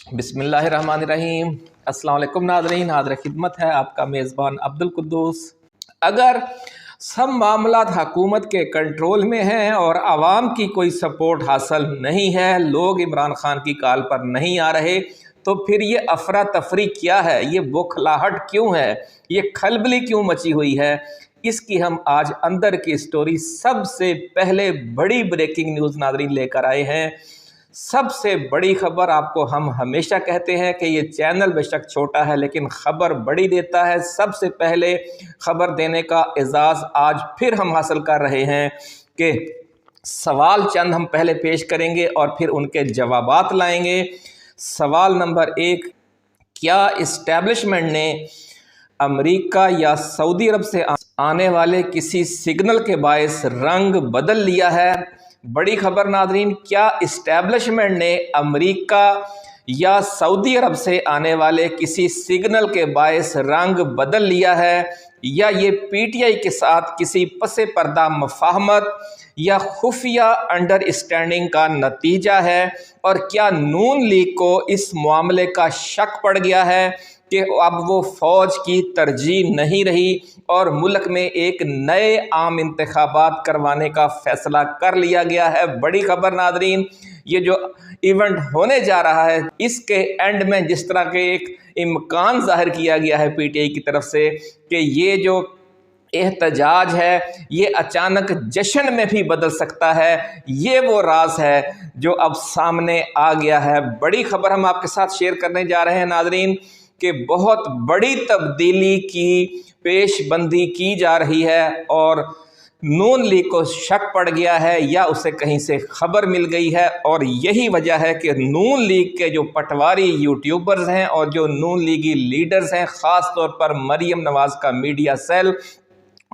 बिस्मिल्लाहिर्रहमानिर्रहीम। अस्सलाम वालेकुम नाज़रीन, हाज़िर खिदमत है आपका मेज़बान अब्दुल कुद्दूस। अगर सब मामलात हुकूमत के कंट्रोल में हैं और आवाम की कोई सपोर्ट हासिल नहीं है, लोग इमरान खान की कॉल पर नहीं आ रहे, तो फिर ये अफरा तफरी क्या है, ये बौखलाहट क्यों है, ये खलबली क्यों मची हुई है, इसकी हम आज अंदर की स्टोरी सबसे पहले बड़ी ब्रेकिंग न्यूज़ नाज़रीन लेकर आए हैं। सबसे बड़ी खबर, आपको हम हमेशा कहते हैं कि ये चैनल बेशक छोटा है लेकिन खबर बड़ी देता है। सबसे पहले खबर देने का एजाज़ आज फिर हम हासिल कर रहे हैं कि सवाल चंद हम पहले पेश करेंगे और फिर उनके जवाबात लाएंगे। सवाल नंबर 1, क्या इस्टेब्लिशमेंट ने अमेरिका या सऊदी अरब से आने वाले किसी सिग्नल के बायस रंग बदल लिया है? बड़ी खबर नाज़रीन, क्या इस्टेब्लिशमेंट ने अमेरिका या सऊदी अरब से आने वाले किसी सिग्नल के बायस रंग बदल लिया है, या ये पीटीआई के साथ किसी पसे पर्दा मफाहमत या खुफिया अंडरस्टैंडिंग का नतीजा है? और क्या नून लीग को इस मामले का शक पड़ गया है कि अब वो फ़ौज की तरजीह नहीं रही और मुल्क में एक नए आम इंतखाबात करवाने का फ़ैसला कर लिया गया है? बड़ी खबर नाज़रीन, ये जो इवेंट होने जा रहा है इसके एंड में जिस तरह के एक इम्कान ज़ाहिर किया गया है पीटीआई की तरफ से कि ये जो एहतजाज है ये अचानक जश्न में भी बदल सकता है, ये वो राज है जो अब सामने आ गया है। बड़ी खबर हम आपके साथ शेयर करने जा रहे हैं नाज़रीन कि बहुत बड़ी तब्दीली की पेशबंदी की जा रही है और नून लीग को शक पड़ गया है या उसे कहीं से खबर मिल गई है, और यही वजह है कि नून लीग के जो पटवारी यूट्यूबर्स हैं और जो नून लीगी लीडर्स हैं, ख़ास तौर पर मरियम नवाज़ का मीडिया सेल,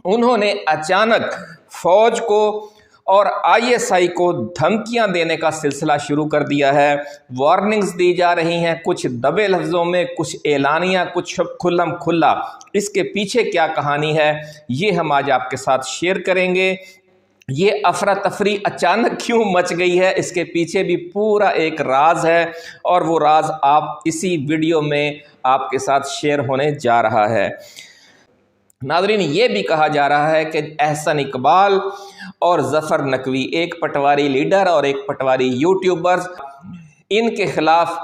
उन्होंने अचानक फ़ौज को और आईएसआई को धमकियां देने का सिलसिला शुरू कर दिया है। वार्निंग्स दी जा रही हैं, कुछ दबे लफ्ज़ों में, कुछ एलानिया, कुछ खुल्लम खुल्ला। इसके पीछे क्या कहानी है ये हम आज आपके साथ शेयर करेंगे। ये अफरा तफरी अचानक क्यों मच गई है, इसके पीछे भी पूरा एक राज है और वो राज आप इसी वीडियो में आपके साथ शेयर होने जा रहा है। नाज़रीन, ये भी कहा जा रहा है कि एहसन इकबाल और ज़फ़र नकवी, एक पटवारी लीडर और एक पटवारी यूट्यूबर, इनके ख़िलाफ़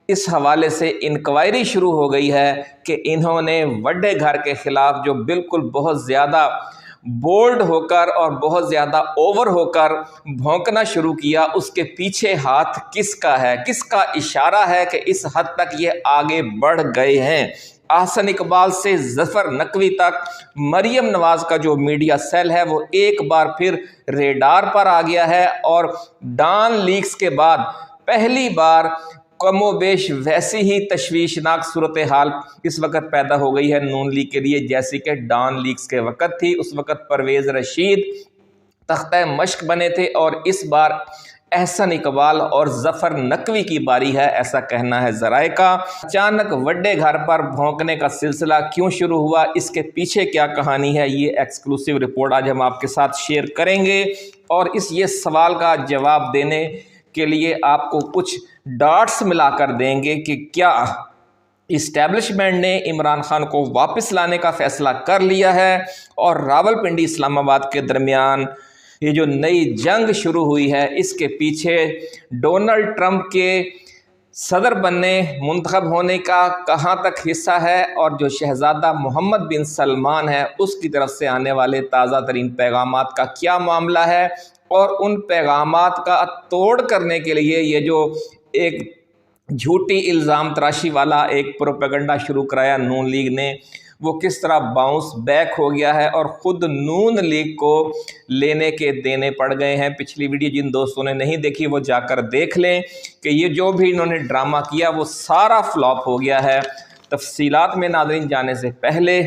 इस हवाले से इंक्वायरी शुरू हो गई है कि इन्होंने वड्डे घर के ख़िलाफ़ जो बिल्कुल बहुत ज़्यादा बोल्ड होकर और बहुत ज़्यादा ओवर होकर भौंकना शुरू किया, उसके पीछे हाथ किसका है, किसका इशारा है कि इस हद तक ये आगे बढ़ गए हैं। एहसन इकबाल से ज़फ़र नकवी तक मरियम नवाज़ का जो मीडिया सेल है वो एक बार फिर रेडार पर आ गया है और डॉन लीक्स के बाद पहली बार कमोबेश वैसी ही तशवीशनाक सूरत हाल इस वक्त पैदा हो गई है नून लीग के लिए जैसी कि डॉन लीक्स के वक़्त थी। उस वक़्त परवेज़ रशीद तख्ता मश्क बने थे और इस बार एहसन इकबाल और ज़फ़र नकवी की बारी है, ऐसा कहना है ज़राए का। अचानक वड्डे घर पर भौंकने का सिलसिला क्यों शुरू हुआ, इसके पीछे क्या कहानी है, ये एक्सक्लूसिव रिपोर्ट आज हम आपके साथ शेयर करेंगे और ये सवाल का जवाब देने के लिए आपको कुछ डॉट्स मिलाकर देंगे कि क्या इस्टेब्लिशमेंट ने इमरान खान को वापस लाने का फ़ैसला कर लिया है और रावलपिंडी इस्लामाबाद के दरमियान ये जो नई जंग शुरू हुई है इसके पीछे डोनाल्ड ट्रंप के सदर बनने मुंतखब होने का कहाँ तक हिस्सा है और जो शहज़ादा मोहम्मद बिन सलमान है उसकी तरफ से आने वाले ताज़ा तरीन पैगामात का क्या मामला है, और उन पैगामात का तोड़ करने के लिए ये जो एक झूठी इल्ज़ाम तराशी वाला एक प्रोपेगेंडा शुरू कराया नून लीग ने, वो किस तरह बाउंस बैक हो गया है और ख़ुद नून लीग को लेने के देने पड़ गए हैं। पिछली वीडियो जिन दोस्तों ने नहीं देखी वो जाकर देख लें कि ये जो भी इन्होंने ड्रामा किया वो सारा फ्लॉप हो गया है। तफसीलात में नाज़रीन जाने से पहले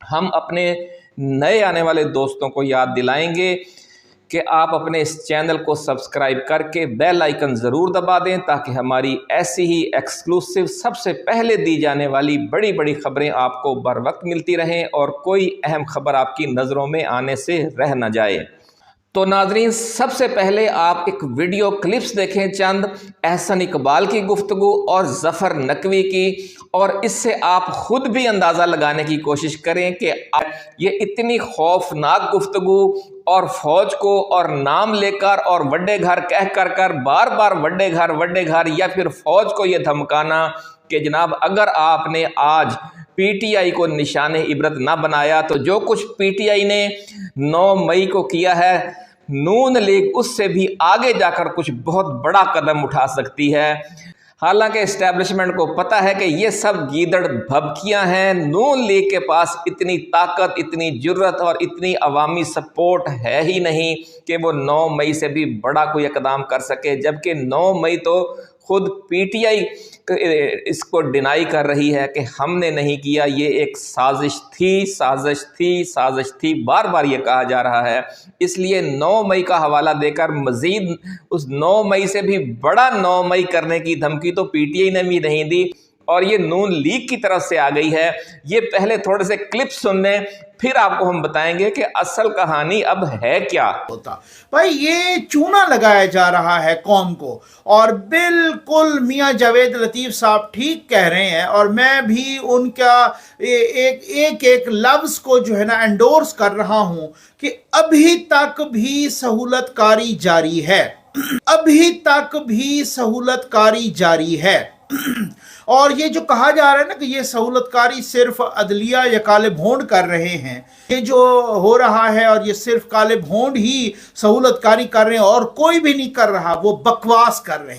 हम अपने नए आने वाले दोस्तों को याद दिलाएंगे कि आप अपने इस चैनल को सब्सक्राइब करके बेल आइकन ज़रूर दबा दें ताकि हमारी ऐसी ही एक्सक्लूसिव सबसे पहले दी जाने वाली बड़ी बड़ी खबरें आपको बर वक्त मिलती रहें और कोई अहम खबर आपकी नज़रों में आने से रह न जाए। تو नाज़रीन, सबसे पहले आप एक वीडियो क्लिप्स देखें चंद एहसन इकबाल की गुफ्तगू और ज़फ़र नकवी की, और इससे आप ख़ुद भी अंदाज़ा लगाने की कोशिश करें कि ये इतनी खौफनाक गुफ्तगू और फ़ौज को और नाम लेकर और वड्डे घर कह कर बार बार वड्डे घर या फिर फ़ौज को ये धमकाना कि जनाब अगर आपने आज पीटीआई को निशाने इबरत ना बनाया तो जो कुछ पीटीआई ने 9 मई को किया है, नून लीग उससे भी आगे जाकर कुछ बहुत बड़ा कदम उठा सकती है। हालांकि इस्टेब्लिशमेंट को पता है कि ये सब गीदड़ भभकियां हैं, नून लीग के पास इतनी ताकत, इतनी जुर्रत और इतनी अवामी सपोर्ट है ही नहीं कि वो 9 मई से भी बड़ा कोई इकदाम कर सके, जबकि 9 मई तो खुद पीटीआई इसको डिनाई कर रही है कि हमने नहीं किया, ये एक साजिश थी, बार बार ये कहा जा रहा है। इसलिए 9 मई का हवाला देकर मजीद उस 9 मई से भी बड़ा 9 मई करने की धमकी तो पीटीआई ने भी नहीं दी और ये नून लीग की तरफ से आ गई है। ये पहले थोड़े से क्लिप सुन लें, फिर आपको हम बताएंगे कि असल कहानी अब है क्या। होता भाई, ये चूना लगाया जा रहा है कौम को, और बिल्कुल मियां जावेद लतीफ साहब ठीक कह रहे हैं, और मैं भी उनका एक लफ्ज को जो है ना एंडोर्स कर रहा हूं कि अभी तक भी सहूलतकारी जारी है, अभी तक भी सहूलतकारी जारी है। और ये जो कहा जा रहा है ना कि ये सहूलतकारी सिर्फ अदलिया या काले भोंड कर रहे हैं, ये जो हो रहा है और ये सिर्फ काले भोंड ही सहूलतकारी कर रहे हैं और कोई भी नहीं कर रहा, वो बकवास कर रहे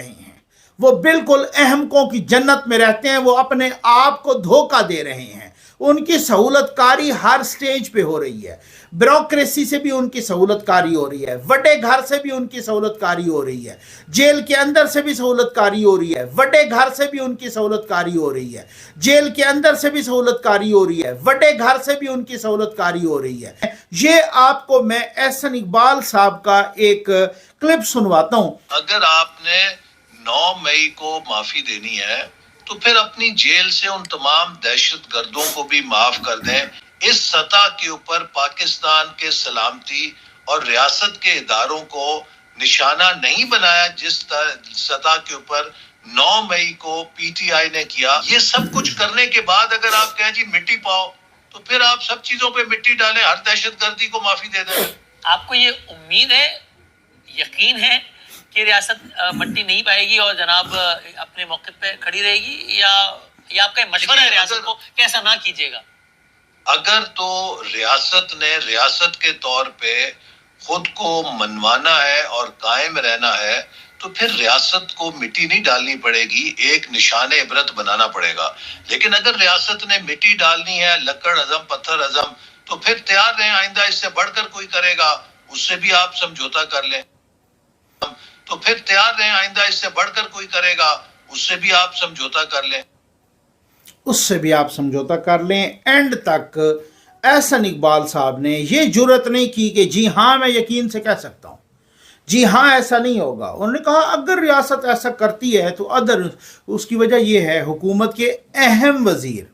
हैं, वो बिल्कुल अहमकों की जन्नत में रहते हैं, वो अपने आप को धोखा दे रहे हैं। उनकी सहूलतकारी हर स्टेज पे हो रही है, ब्यूरोक्रेसी से भी उनकी सहूलतकारी हो रही है, वड्डे घर से भी उनकी सहूलतकारी हो रही है, जेल के अंदर से भी सहूलतकारी हो रही है, वड्डे घर से भी उनकी सहूलतकारी हो रही है, जेल के अंदर से भी सहूलतकारी हो रही है, वड्डे घर से भी उनकी सहूलतकारी हो रही है। ये आपको मैं एहसन इकबाल साहब का एक क्लिप सुनवाता हूं। अगर आपने 9 मई को माफी देनी है तो फिर अपनी जेल से उन तमाम दहशतगर्दों को भी माफ कर दें। इस सतह के ऊपर पाकिस्तान के सलामती और रियासत के इदारों को निशाना नहीं बनाया जिस सतह के ऊपर 9 मई को पीटीआई ने किया। ये सब कुछ करने के बाद अगर आप कहें जी मिट्टी पाओ, तो फिर आप सब चीजों पे मिट्टी डालें, हर दहशतगर्दी को माफी दे दें। आपको ये उम्मीद है, यकीन है कि रियासत मट्टी नहीं पाएगी और जनाब अपने मौके पे खड़ी रहेगी, या आपका मशवरा है रियासत को कैसा ना कीजिएगा? अगर तो रियासत ने रियासत के तौर पे खुद को मनवाना है और कायम रहना है तो फिर रियासत को मिट्टी नहीं डालनी पड़ेगी, एक निशान इबरत बनाना पड़ेगा। लेकिन अगर रियासत ने मिट्टी डालनी है, लकड़ अज़म पत्थर अज़म, तो फिर तैयार रहें, आइंदा इससे बढ़कर कोई करेगा उससे भी आप समझौता कर लें, तो फिर तैयार रहें, आइंदा इससे बढ़कर कोई करेगा उससे भी आप समझौता कर लें, एंड तक एहसन इकबाल साहब ने ये जुर्रत नहीं की कि जी हाँ मैं यकीन से कह सकता हूँ, जी हाँ ऐसा नहीं होगा। उन्होंने कहा अगर रियासत ऐसा करती है तो अदर उसकी वजह यह है हुकूमत के अहम वजीर,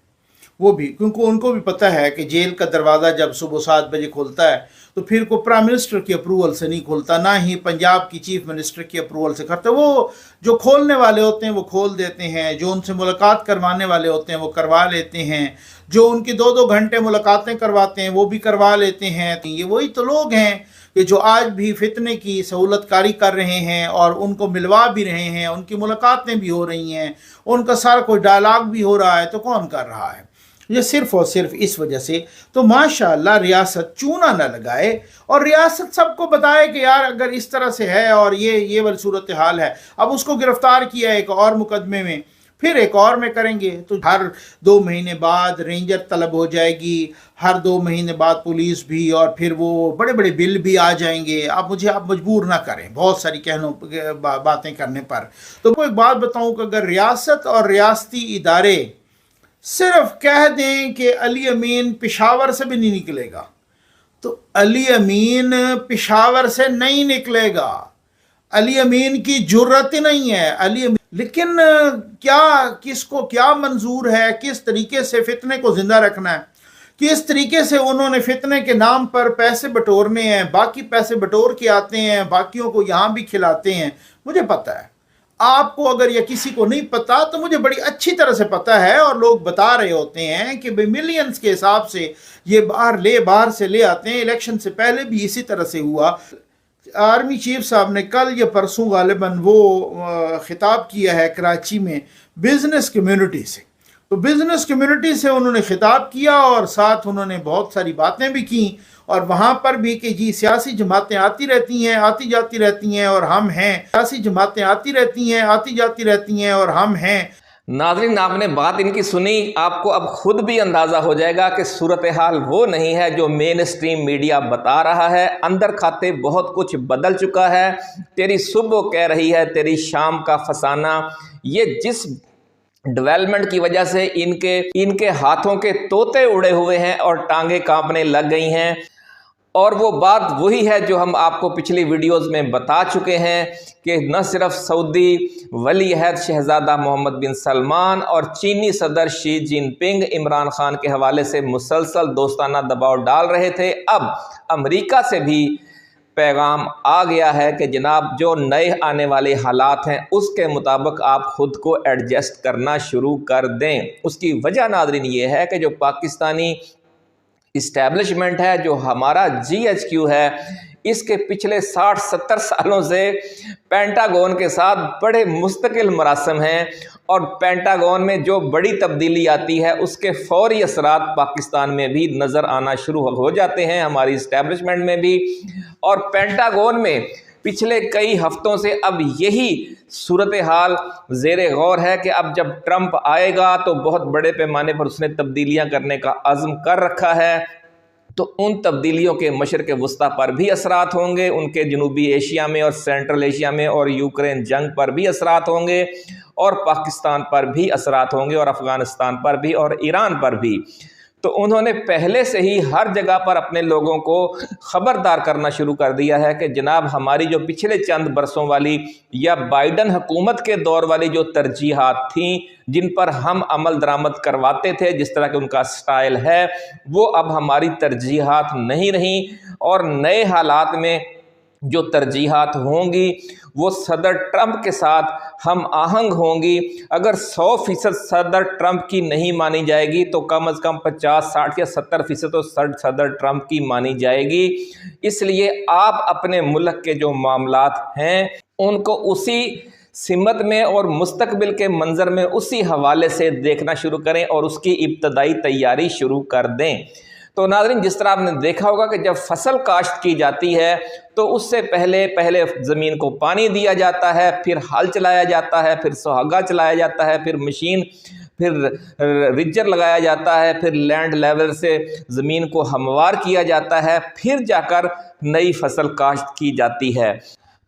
वो भी, क्योंकि उनको भी पता है कि जेल का दरवाज़ा जब सुबह 7 बजे खुलता है तो फिर को प्राइम मिनिस्टर की अप्रूवल से नहीं खुलता, ना ही पंजाब की चीफ मिनिस्टर की अप्रूवल से करते। वो जो खोलने वाले होते हैं वो खोल देते हैं, जो उनसे मुलाकात करवाने वाले होते हैं वो करवा लेते हैं, जो उनकी 2-2 घंटे मुलाकातें करवाते हैं वो भी करवा लेते हैं। ये वही तो लोग हैं कि जो आज भी फितने की सहूलतकारी कर रहे हैं और उनको मिलवा भी रहे हैं, उनकी मुलाकातें भी हो रही हैं, उनका सारा कोई डायलॉग भी हो रहा है। तो कौन कर रहा है ये? सिर्फ और सिर्फ इस वजह से। तो माशाअल्लाह रियासत चूना न लगाए और रियासत सबको बताए कि यार अगर इस तरह से है और ये वाली सूरत हाल है। अब उसको गिरफ्तार किया एक और मुकदमे में, फिर एक और में करेंगे तो हर 2 महीने बाद रेंजर तलब हो जाएगी, हर 2 महीने बाद पुलिस भी, और फिर वो बड़े बड़े बिल भी आ जाएंगे। आप मजबूर ना करें बहुत सारी बातें करने पर। तो मैं एक बात बताऊं कि अगर रियासत और रियासती इदारे सिर्फ कह दें कि अली अमीन पेशावर से भी नहीं निकलेगा, तो अली अमीन पेशावर से नहीं निकलेगा। अली अमीन की जुर्रत ही नहीं है अली अमीन। लेकिन किसको क्या मंजूर है, किस तरीके से फितने को जिंदा रखना है? किस तरीके से उन्होंने फितने के नाम पर पैसे बटोरने हैं, बाकी पैसे बटोर के आते हैं, बाकियों को यहाँ भी खिलाते हैं, मुझे पता है। आपको अगर या किसी को नहीं पता तो मुझे बड़ी अच्छी तरह से पता है, और लोग बता रहे होते हैं कि भाई मिलियंस के हिसाब से ये बाहर से ले आते हैं। इलेक्शन से पहले भी इसी तरह से हुआ। आर्मी चीफ साहब ने कल या परसों गालिबन वो खिताब किया है कराची में बिजनेस कम्युनिटी से, तो बिजनेस कम्युनिटी से उन्होंने खिताब किया और साथ उन्होंने बहुत सारी बातें भी की, और वहाँ पर भी कि जी सियासी जमातें आती रहती हैं, आती जाती रहती हैं और हम हैं, सियासी जमातें आती रहती हैं, आती जाती रहती हैं और हम हैं। नाज़रीन, आपने बात इनकी सुनी, आपको अब खुद भी अंदाज़ा हो जाएगा कि सूरत हाल वो नहीं है जो मेन स्ट्रीम मीडिया बता रहा है। अंदर खाते बहुत कुछ बदल चुका है। तेरी सुबह कह रही है तेरी शाम का फसाना। ये जिस डेवलपमेंट की वजह से इनके हाथों के तोते उड़े हुए हैं और टांगे कांपने लग गई हैं। और वो बात वही है जो हम आपको पिछली वीडियोस में बता चुके हैं कि न सिर्फ सऊदी वली अहद शहजादा मोहम्मद बिन सलमान और चीनी सदर शी जिनपिंग इमरान खान के हवाले से मुसलसल दोस्ताना दबाव डाल रहे थे, अब अमेरिका से भी पैगाम आ गया है कि जनाब जो नए आने वाले हालात हैं उसके मुताबिक आप ख़ुद को एडजस्ट करना शुरू कर दें। उसकी वजह नाज़रीन ये है कि जो पाकिस्तानी इस्टेब्लिशमेंट है, जो हमारा GHQ है, इसके पिछले 60-70 सालों से पेंटागन के साथ बड़े मुस्तकिल मरासम हैं, और पेंटागन में जो बड़ी तब्दीली आती है उसके फौरी असरात पाकिस्तान में भी नज़र आना शुरू हो जाते हैं, हमारी इस्टेब्लिशमेंट में भी। और पेंटागन में पिछले कई हफ्तों से अब यही सूरत हाल ज़ेरे गौर है कि अब जब ट्रंप आएगा तो बहुत बड़े पैमाने पर उसने तब्दीलियां करने का अज़्म कर रखा है, तो उन तब्दीलियों के मशरक़ वस्ता पर भी असरात होंगे, उनके जनूबी एशिया में और सेंट्रल एशिया में और यूक्रेन जंग पर भी असरात होंगे, और पाकिस्तान पर भी असरात होंगे, और अफ़गानिस्तान पर भी, और ईरान पर भी। तो उन्होंने पहले से ही हर जगह पर अपने लोगों को ख़बरदार करना शुरू कर दिया है कि जनाब हमारी जो पिछले चंद बरसों वाली या बाइडन हुकूमत के दौर वाली जो तरजीहात थीं, जिन पर हम अमल दरामद करवाते थे, जिस तरह के उनका स्टाइल है, वो अब हमारी तरजीहात नहीं रहीं। और नए हालात में जो तरजीहात होंगी वो सदर ट्रंप के साथ हम आहंग होंगी। अगर 100% सदर ट्रंप की नहीं मानी जाएगी तो कम से कम 50, 60 या 70% तो सदर ट्रंप की मानी जाएगी। इसलिए आप अपने मुल्क के जो मामलात हैं उनको उसी सिमत में और मुस्तकबिल के मंजर में उसी हवाले से देखना शुरू करें और उसकी इब्तदाई तैयारी शुरू कर दें। तो नाज़रीन, जिस तरह आपने देखा होगा कि जब फसल काश्त की जाती है तो उससे पहले ज़मीन को पानी दिया जाता है, फिर हल चलाया जाता है, फिर सुहागा चलाया जाता है, फिर मशीन, फिर रिजर लगाया जाता है, फिर लैंड लेवल से ज़मीन को हमवार किया जाता है, फिर जाकर नई फसल काश्त की जाती है।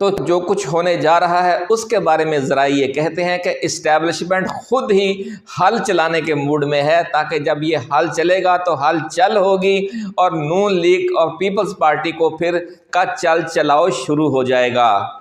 तो जो कुछ होने जा रहा है उसके बारे में ज़रा ये कहते हैं कि इस्टेब्लिशमेंट खुद ही हल चलाने के मूड में है, ताकि जब ये हल चलेगा तो हल चल होगी और नून लीग और पीपल्स पार्टी को फिर का चल चलाओ शुरू हो जाएगा।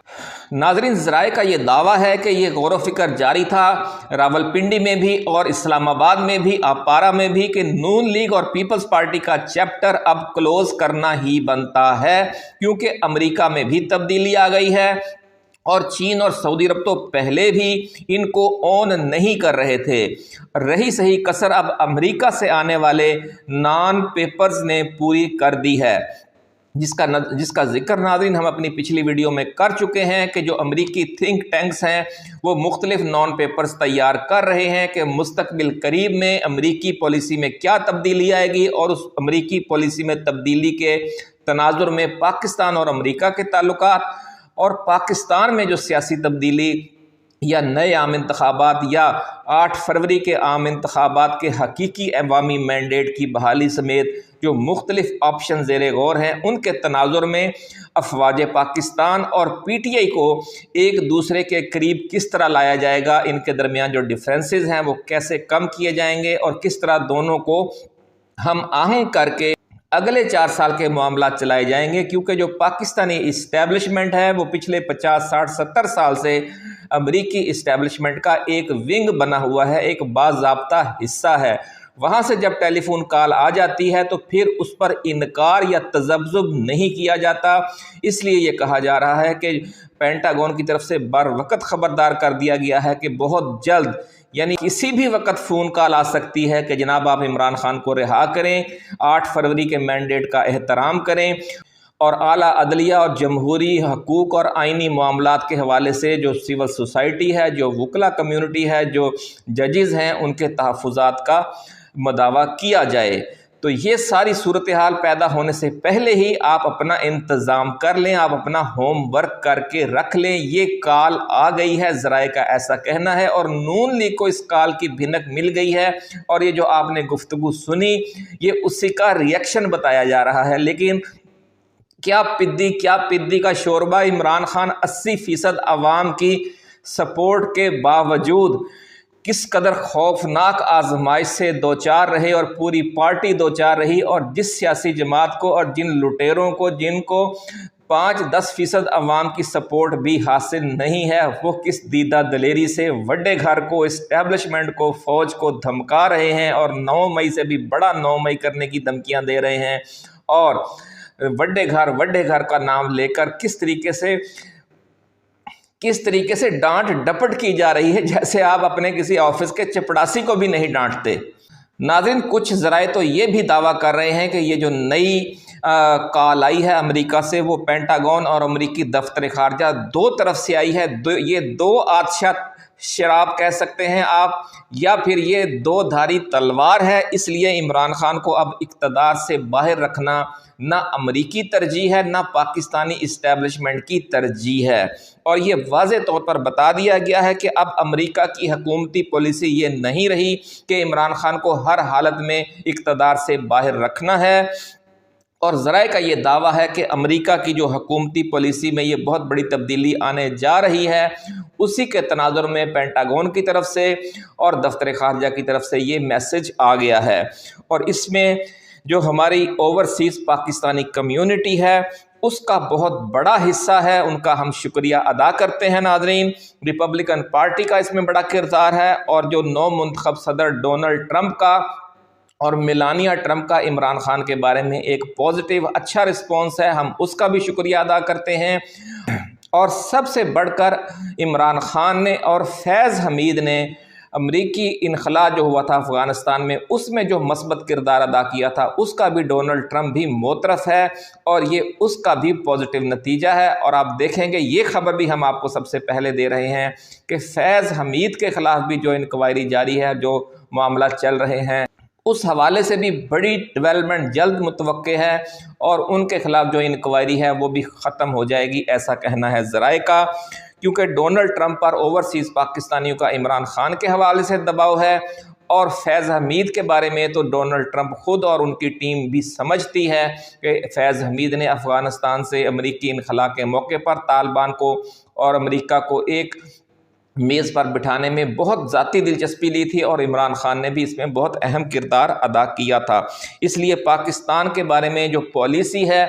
नाज़रीन, ज़राए का ये दावा है कि ये गौर व फिक्र जारी था रावलपिंडी में भी और इस्लामाबाद में भी, अपारा में भी, कि नून लीग और पीपल्स पार्टी का चैप्टर अब क्लोज़ करना ही बनता है, क्योंकि अमेरिका में भी तब्दीली आ गई है और चीन और सऊदी अरब तो पहले भी इनको ऑन नहीं कर रहे थे। रही सही कसर अब अमेरिका से आने वाले नॉन पेपर्स ने पूरी कर दी है, जिसका जिक्र नाज़रीन हम अपनी पिछली वीडियो में कर चुके हैं कि जो अमरीकी थिंक टैंक्स हैं वो मुख्तलिफ नॉन पेपर्स तैयार कर रहे हैं कि मुस्तकबिल करीब में अमरीकी पॉलिसी में क्या तब्दीली आएगी, और उस अमरीकी पॉलिसी में तब्दीली के तनाजुर में पाकिस्तान और अमरीका के ताल्लुकात और पाकिस्तान में जो सियासी तब्दीली या नए आम इंतखाबात या 8 फरवरी के आम इंतखाबात के हकीकी अवामी मैंडेट की बहाली समेत जो मुख्तलिफ ऑप्शन ज़ेरे गौर हैं, उनके तनाजुर में अफवाज पाकिस्तान और PTI को एक दूसरे के करीब किस तरह लाया जाएगा, इनके दरमियान जो डिफरेंसेस हैं वो कैसे कम किए जाएंगे और किस तरह दोनों को हम आहंग करके अगले 4 साल के मामला चलाए जाएंगे। क्योंकि जो पाकिस्तानी इस्टेब्लिशमेंट है वो पिछले 50, 60, 70 साल से अमरीकी इस्टेब्लिशमेंट का एक विंग बना हुआ है, एक बाज़ाब्ता हिस्सा है। وہاں سے جب ٹیلی فون کال آ جاتی ہے تو پھر اس پر انکار یا تذبذب نہیں کیا جاتا۔ اس لیے یہ کہا جا رہا ہے کہ پینٹاگون کی طرف سے بر وقت خبردار کر دیا گیا ہے کہ بہت جلد یعنی کسی بھی وقت فون کال آ سکتی ہے کہ جناب آپ عمران خان کو رہا کریں، 8 فروری کے مینڈیٹ کا احترام کریں، اور اعلیٰ عدلیہ اور جمہوری حقوق اور آئینی معاملات کے حوالے سے جو سول سوسائٹی ہے، جو وکلا کمیونٹی ہے، جو ججز ہیں، ان کے تحفظات کا مداوع کیا جائے۔ تو یہ ساری صورتحال پیدا ہونے سے پہلے ہی آپ اپنا انتظام کر لیں، آپ اپنا ہوم ورک کر کے رکھ لیں۔ یہ کال آ گئی ہے، ذرائع کا ایسا کہنا ہے، اور نون لیگ کو اس کال کی بھنک مل گئی ہے، اور یہ جو آپ نے گفتگو سنی یہ اسی کا ریئیکشن بتایا جا رہا ہے۔ لیکن کیا پدی کا شوربہ، عمران خان 80% عوام کی سپورٹ کے باوجود کس قدر خوفناک آزمائش سے دوچار رہے اور پوری پارٹی دوچار رہی، اور جس سیاسی جماعت کو اور جن لٹیروں کو جن کو 5-10% عوام کی سپورٹ بھی حاصل نہیں ہے، وہ کس دیدہ دلیری سے وڈے گھر کو، اسٹیبلشمنٹ کو، فوج کو دھمکا رہے ہیں، اور 9 مئی سے بھی بڑا 9 مئی کرنے کی دھمکیاں دے رہے ہیں، اور وڈے گھر کا نام لے کر کس طریقے سے ڈانٹ ڈپٹ کی جا رہی ہے، جیسے آپ اپنے کسی آفس کے چپڑاسی کو بھی نہیں ڈانٹتے۔ ناظرین، کچھ ذرائع تو یہ بھی دعویٰ کر رہے ہیں کہ یہ جو نئی کال آئی ہے امریکہ سے، وہ پینٹاگون اور امریکی دفتر خارجہ دو طرف سے آئی ہے۔ یہ 2 آتشہ شراب کہہ سکتے ہیں آپ، یا پھر یہ 2 دھاری تلوار ہے۔ اس لیے عمران خان کو اب اقتدار سے باہر رکھنا نہ امریکی ترجیح ہے، نہ پاکستانی اسٹیبلشمنٹ کی ترجیح ہے، اور یہ واضح طور پر بتا دیا گیا ہے کہ اب امریکہ کی حکومتی پالیسی یہ نہیں رہی کہ عمران خان کو ہر حالت میں اقتدار سے باہر رکھنا ہے۔ اور ذرائع کا یہ دعویٰ ہے کہ امریکہ کی جو حکومتی پالیسی میں یہ بہت بڑی تبدیلی آنے جا رہی ہے، اسی کے تناظر میں پینٹاگون کی طرف سے اور دفتر خارجہ کی طرف سے یہ میسج آ گیا ہے، اور اس میں جو ہماری اوورسیز پاکستانی کمیونٹی ہے اس کا بہت بڑا حصہ ہے، ان کا ہم شکریہ ادا کرتے ہیں۔ ناظرین، ریپبلکن پارٹی کا اس میں بڑا کردار ہے، اور جو نو منتخب صدر ڈونلڈ ٹرمپ کا اور میلانیا ٹرمپ کا عمران خان کے بارے میں ایک پازیٹیو اچھا رسپانس ہے، ہم اس کا بھی شکریہ ادا کرتے ہیں۔ اور سب سے بڑھ کر عمران خان نے اور فیض حمید نے امریکی انخلاء جو ہوا تھا افغانستان میں، اس میں جو مثبت کردار ادا کیا تھا، اس کا بھی ڈونلڈ ٹرمپ بھی معترف ہے، اور یہ اس کا بھی پازیٹیو نتیجہ ہے۔ اور آپ دیکھیں گے یہ خبر بھی ہم آپ کو سب سے پہلے دے رہے ہیں کہ فیض حمید کے خلاف بھی جو انکوائری جاری ہے، جو معاملات چل رہے ہیں، اس حوالے سے بھی بڑی ڈیولپمنٹ جلد متوقع ہے، اور ان کے خلاف جو انکوائری ہے وہ بھی ختم ہو جائے گی، ایسا کہنا ہے ذرائع کا، کیونکہ ڈونلڈ ٹرمپ پر اوورسیز پاکستانیوں کا عمران خان کے حوالے سے دباؤ ہے، اور فیض حمید کے بارے میں تو ڈونلڈ ٹرمپ خود اور ان کی ٹیم بھی سمجھتی ہے کہ فیض حمید نے افغانستان سے امریکی انخلاء کے موقع پر طالبان کو اور امریکہ کو ایک میز پر بٹھانے میں بہت ذاتی دلچسپی لی تھی، اور عمران خان نے بھی اس میں بہت اہم کردار ادا کیا تھا۔ اس لیے پاکستان کے بارے میں جو پالیسی ہے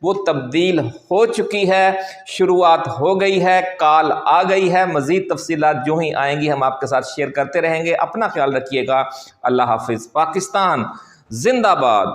وہ تبدیل ہو چکی ہے، شروعات ہو گئی ہے، کال آ گئی ہے۔ مزید تفصیلات جو ہی آئیں گی ہم آپ کے ساتھ شیئر کرتے رہیں گے۔ اپنا خیال رکھیے گا۔ اللہ حافظ۔ پاکستان زندہ باد۔